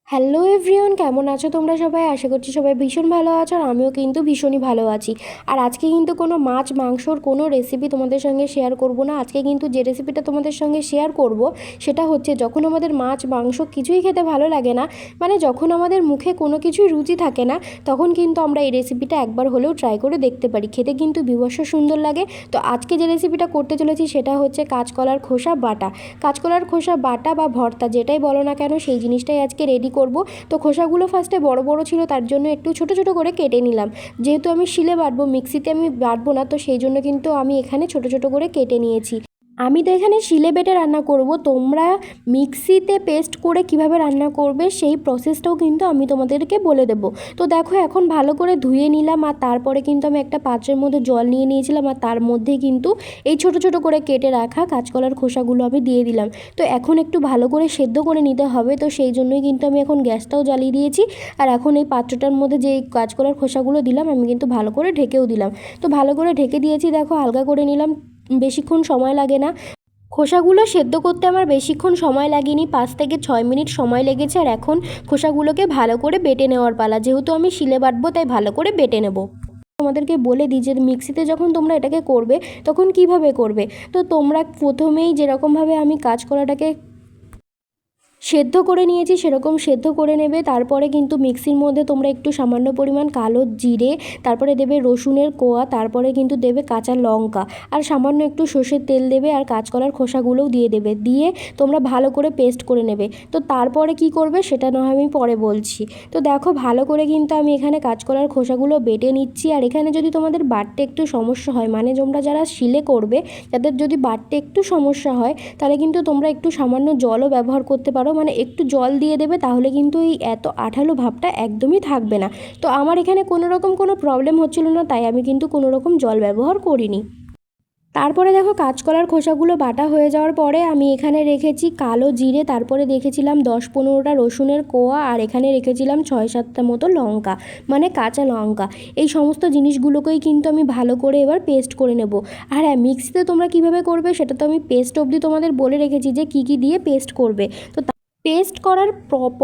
Hello everyone, কেমন আছো তোমরা সবাই? আশা করছি সবাই ভীষণ ভালো আছো, আর আমিও কিন্তু ভীষণই ভালো আছি। আর আজকে কিন্তু কোনো মাছ মাংসর কোনো রেসিপি তোমাদের সঙ্গে শেয়ার করব না। আজকে কিন্তু যে রেসিপিটা তোমাদের সঙ্গে শেয়ার করব সেটা হচ্ছে, যখন আমাদের মাছ মাংস কিছুই খেতে ভালো লাগে না, মানে যখন আমাদের মুখে কোনো কিছুই রুচি থাকে না, তখন কিন্তু আমরা এই রেসিপিটা একবার হলেও ট্রাই করে দেখতে পারি। খেতে কিন্তু বিভৎস সুন্দর লাগে। তো আজকে যে রেসিপিটা করতে চলেছি সেটা হচ্ছে কাঁচকলার খোসা বাটা। কাঁচকলার খোসা বাটা বা ভর্তা যেটাই বলো না কেন, সেই জিনিসটাই আজকে রেডি করব। তো খোসাগুলো ফার্স্টে বড় বড় ছিল, তার জন্য একটু ছোট ছোট করে কেটে নিলাম। যেহেতু আমি শিলে বাটবো, মিক্সিতে আমি বাটবো না, তো সেই জন্য কিন্তু আমি এখানে ছোট ছোট করে কেটে নিয়েছি। আমি তো এখানে শিলে বেটে রান্না করব, তোমরা মিক্সিতে পেস্ট করে কিভাবে রান্না করবে সেই প্রসেসটাও কিন্তু আমি তোমাদেরকে বলে দেবো। তো দেখো, এখন ভালো করে ধুয়ে নিলাম, আর তারপরে কিন্তু আমি একটা পাত্রের মধ্যে জল নিয়ে নিয়েছিলাম, আর তার মধ্যে কিন্তু এই ছোট ছোট করে কেটে রাখা কাঁচকলার খোসাগুলো আমি দিয়ে দিলাম। তো এখন একটু ভালো করে সেদ্ধ করে নিতে হবে, তো সেই জন্যই কিন্তু আমি এখন গ্যাসটাও জ্বালিয়ে দিয়েছি। আর এখন এই পাত্রটার মধ্যে যে কাঁচকলার খোসাগুলো দিলাম, আমি কিন্তু ভালো করে ঢেকেও দিলাম। তো ভালো করে ঢেকে দিয়েছি, দেখো হালকা করে নিলাম, বেশিক্ষণ সময় লাগে না। খোসাগুলো সেদ্ধ করতে আমার বেশিক্ষণ সময় লাগেনি, 5 থেকে 6 মিনিট সময় লেগেছে। আর এখন খোসাগুলোকে ভালো করে বেটে নেওয়ার পালা। যেহেতু আমি শিলে বাটবো, তাই ভালো করে বেটে নেব। তোমাদেরকে বলে দিই যে মিক্সিতে যখন তোমরা এটাকে করবে তখন কিভাবে করবে। তো তোমরা প্রথমেই যেরকমভাবে আমি কাঁচকলাটাকে সেদ্ধ করে নিয়েছি সেরকম সেদ্ধ করে নেবে। তারপরে কিন্তু মিক্সির মধ্যে তোমরা একটু সামান্য পরিমাণ কালো জিরে, তারপরে দেবে রসুনের কোয়া, তারপরে কিন্তু দেবে কাঁচা লঙ্কা, আর সামান্য একটু সর্ষের তেল দেবে, আর কাঁচকলার খোসাগুলোও দিয়ে দেবে। দিয়ে তোমরা ভালো করে পেস্ট করে নেবে। তো তারপরে কি করবে সেটা নয় আমি পরে বলছি। তো দেখো, ভালো করে কিন্তু আমি এখানে কাঁচকলার খোসাগুলো বেটে নিচ্ছি। আর এখানে যদি তোমাদের বাটতে একটু সমস্যা হয়, মানে তোমরা যারা শিলে করবে তাদের যদি বাটতে একটু সমস্যা হয়, তাহলে কিন্তু তোমরা একটু সামান্য জলও ব্যবহার করতে পারো, মানে একটু জল দিয়ে দেবে, তাহলে কিন্তু এই এত আঠালো ভাবটা একদমই থাকবে না। তো আমার এখানে কোনো রকম কোনো প্রবলেম হচ্ছিল না, তাই আমি কিন্তু কোনো রকম জল ব্যবহার করিনি। তারপরে দেখো, কাঁচকলার খোসাগুলো বাটা হয়ে যাওয়ার পরে আমি এখানে রেখেছি কালো জিরে, তারপরে রেখেছিলাম 10-15টা রসুনের কোয়া, আর এখানে রেখেছিলাম 6-7টা মতো লঙ্কা, মানে কাঁচা লঙ্কা। এই সমস্ত জিনিসগুলোকেই কিন্তু আমি ভালো করে এবার পেস্ট করে নেব। আর হ্যাঁ, মিক্সিতে তোমরা কিভাবে করবে সেটা তো আমি পেস্ট অবধি তোমাদের বলে রেখেছি যে কী কী দিয়ে পেস্ট করবে। তো পেস্ট করার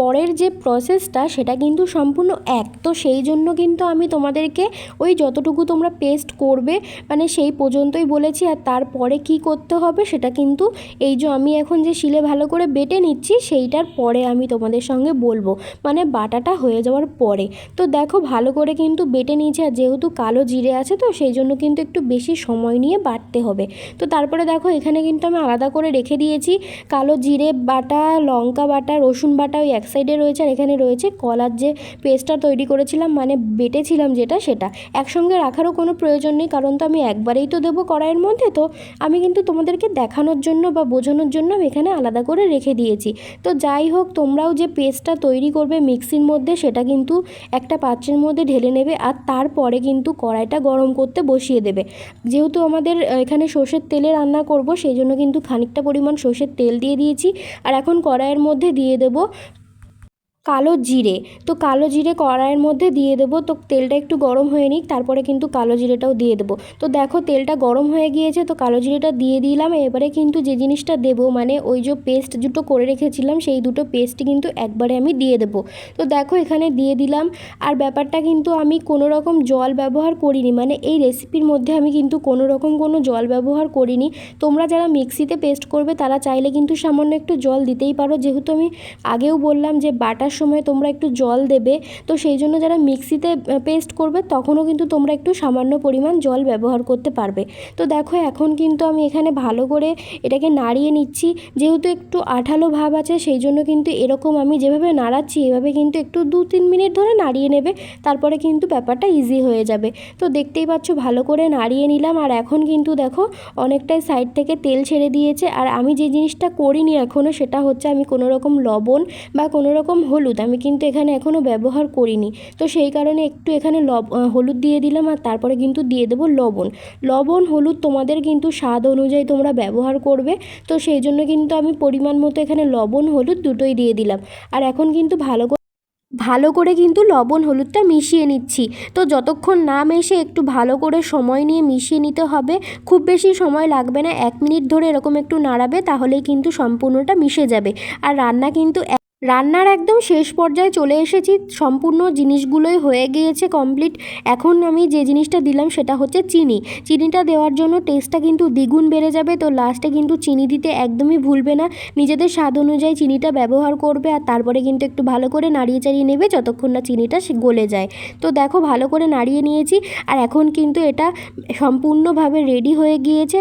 পরের যে প্রসেসটা সেটা কিন্তু সম্পূর্ণ এক। তো সেই জন্য কিন্তু আমি তোমাদেরকে ওই যতটুকু তোমরা পেস্ট করবে মানে সেই পর্যন্তই বলেছি। আর তারপরে কি করতে হবে সেটা কিন্তু এই যে আমি এখন যে শিলে ভালো করে বেটে নিচ্ছি সেইটার পরে আমি তোমাদের সঙ্গে বলবো, মানে বাটাটা হয়ে যাওয়ার পরে। তো দেখো, ভালো করে কিন্তু বেটে নিয়েছি, আর যেহেতু কালো জিরে আছে তো সেই জন্য কিন্তু একটু বেশি সময় নিয়ে বাটতে হবে। তো তারপরে দেখো, এখানে কিন্তু আমি আলাদা করে রেখে দিয়েছি কালো জিরে বাটা, লঙ্কা বাটা, রসুন বাটা ওই এক সাইডে রয়েছে, আর এখানে রয়েছে কলার যে পেস্টটা তৈরি করেছিলাম, মানে বেটেছিলাম যেটা, সেটা একসঙ্গে রাখারও কোনো প্রয়োজন নেই, কারণ তো আমি একবারেই তো দেবো কড়াইয়ের মধ্যে। তো আমি কিন্তু তোমাদেরকে দেখানোর জন্য বা বোঝানোর জন্য আমি এখানে আলাদা করে রেখে দিয়েছি। তো যাই হোক, তোমরাও যে পেস্টটা তৈরি করবে মিক্সির মধ্যে সেটা কিন্তু একটা পাত্রের মধ্যে ঢেলে নেবে, আর তারপরে কিন্তু কড়াইটা গরম করতে বসিয়ে দেবে। যেহেতু আমাদের এখানে সর্ষের তেলে রান্না করব, সেই জন্য কিন্তু খানিকটা পরিমাণ সর্ষের তেল দিয়ে দিয়েছি। আর এখন কড়াইয়ের মধ্যে দিয়ে দেবো কালো জিরে। তো কালো জিরে কড়াইয়ের মধ্যে দিয়ে দেবো। তো তেলটা একটু গরম হয়ে নিক, তারপরে কিন্তু কালো জিরেটাও দিয়ে দেবো। তো দেখো, তেলটা গরম হয়ে গিয়েছে, তো কালো জিরেটা দিয়ে দিলাম। এবারে কিন্তু যে জিনিসটা দেবো, মানে ওই যে পেস্ট দুটো করে রেখেছিলাম সেই দুটো পেস্ট কিন্তু একবারে আমি দিয়ে দেবো। তো দেখো, এখানে দিয়ে দিলাম। আর ব্যাপারটা কিন্তু আমি কোনো রকম জল ব্যবহার করিনি, মানে এই রেসিপির মধ্যে আমি কিন্তু কোনো রকম কোনো জল ব্যবহার করিনি। তোমরা যারা মিক্সিতে পেস্ট করবে তারা চাইলে কিন্তু সামান্য একটু জল দিতেই পারো, যেহেতু আমি আগেও বললাম যে বাটার সময় তোমরা একটু জল দেবে। তো সেই জন্য যারা মিক্সিতে পেস্ট করবে তখনও কিন্তু তোমরা একটু সামান্য পরিমাণ জল ব্যবহার করতে পারবে। তো দেখো, এখন কিন্তু আমি এখানে ভালো করে এটাকে নাড়িয়ে নিচ্ছি। যেহেতু একটু আঠালো ভাব আছে, সেই জন্য কিন্তু এরকম আমি যেভাবে নাড়াচ্ছি এভাবে কিন্তু একটু 2-3 মিনিট ধরে নাড়িয়ে নেবে, তারপরে কিন্তু ব্যাপারটা ইজি হয়ে যাবে। তো দেখতেই পাচ্ছ, ভালো করে নাড়িয়ে নিলাম। আর এখন কিন্তু দেখো, অনেকটাই সাইড থেকে তেল ছেড়ে দিয়েছে। আর আমি যে জিনিসটা করিনি এখনও, সেটা হচ্ছে আমি কোনো রকম লবণ বা কোনো রকম হলুদ আমি কিন্তু এখানে এখনও ব্যবহার করিনি। তো সেই কারণে একটু এখানে হলুদ দিয়ে দিলাম, আর তারপরে কিন্তু দিয়ে দেবো লবণ। লবণ হলুদ তোমাদের কিন্তু স্বাদ অনুযায়ী তোমরা ব্যবহার করবে। তো সেই জন্য কিন্তু আমি পরিমাণ মতো এখানে লবণ হলুদ দুটোই দিয়ে দিলাম। আর এখন কিন্তু ভালো করে কিন্তু লবণ হলুদটা মিশিয়ে নিচ্ছি। তো যতক্ষণ না মেশে একটু ভালো করে সময় নিয়ে মিশিয়ে নিতে হবে। খুব বেশি সময় লাগবে না, 1 মিনিট ধরে এরকম একটু নাড়াবে, তাহলেই কিন্তু সম্পূর্ণটা মিশে যাবে। আর রান্না কিন্তু রান্নার একদম শেষ পর্যায়ে চলে এসেছি, সম্পূর্ণ জিনিসগুলোই হয়ে গিয়েছে কমপ্লিট। এখন আমি যে জিনিসটা দিলাম সেটা হচ্ছে চিনি। চিনিটা দেওয়ার জন্য টেস্টটা কিন্তু দ্বিগুণ বেড়ে যাবে। তো লাস্টে কিন্তু চিনি দিতে একদমই ভুলবে না, নিজেদের স্বাদ অনুযায়ী চিনিটা ব্যবহার করবে। আর তারপরে কিন্তু একটু ভালো করে নাড়িয়ে চাড়িয়ে নেবে যতক্ষণ না চিনিটা গলে যায়। তো দেখো ভালো করে নাড়িয়ে নিয়েছি, আর এখন কিন্তু এটা সম্পূর্ণভাবে রেডি হয়ে গিয়েছে।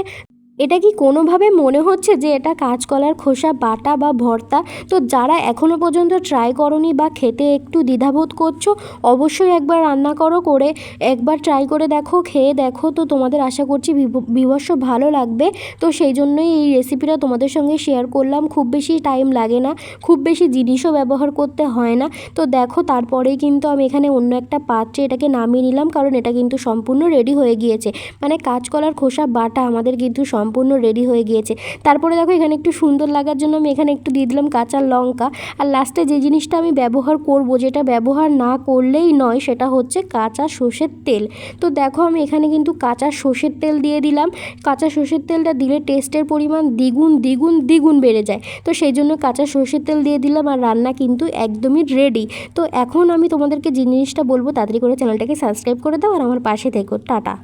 এটা কি কোনোভাবে মনে হচ্ছে যে এটা কাঁচকলার খোসা বাটা বা ভর্তা? তো যারা এখনও পর্যন্ত ট্রাই করোনি বা খেতে একটু দ্বিধাবোধ করছো, অবশ্যই একবার রান্না করো, করে একবার ট্রাই করে দেখো, খেয়ে দেখো। তো তোমাদের আশা করছি বিভৎস ভালো লাগবে। তো সেই জন্যই এই রেসিপিটা তোমাদের সঙ্গে শেয়ার করলাম। খুব বেশি টাইম লাগে না, খুব বেশি জিনিসও ব্যবহার করতে হয় না। তো দেখো তারপরেই কিন্তু আমি এখানে অন্য একটা পাত্রে এটাকে নামিয়ে নিলাম, কারণ এটা কিন্তু সম্পূর্ণ রেডি হয়ে গিয়েছে। মানে কাঁচকলার খোসা বাটা আমাদের কিন্তু সম্পূর্ণ রেডি হয়ে গিয়েছে। তারপরে দেখো এখানে একটু সুন্দর লাগার জন্য আমি এখানে একটু দিয়ে দিলাম কাঁচা লঙ্কা। আর লাস্টে যে জিনিসটা আমি ব্যবহার করব, যেটা ব্যবহার না করলেই নয়, সেটা হচ্ছে কাঁচা সর্ষের তেল। তো দেখো আমি এখানে কিন্তু কাঁচা সর্ষের তেল দিয়ে দিলাম। কাঁচা সর্ষের তেলটা দিলে টেস্টের পরিমাণ দ্বিগুণ দ্বিগুণ দ্বিগুণ বেড়ে যায়। তো সেই জন্য কাঁচা সর্ষের তেল দিয়ে দিলাম, আর রান্না কিন্তু একদমই রেডি। তো এখন আমি তোমাদেরকে যে জিনিসটা বলবো, তাড়াতাড়ি করে চ্যানেলটাকে সাবস্ক্রাইব করে দাও আর আমার পাশে থেকো। টাটা।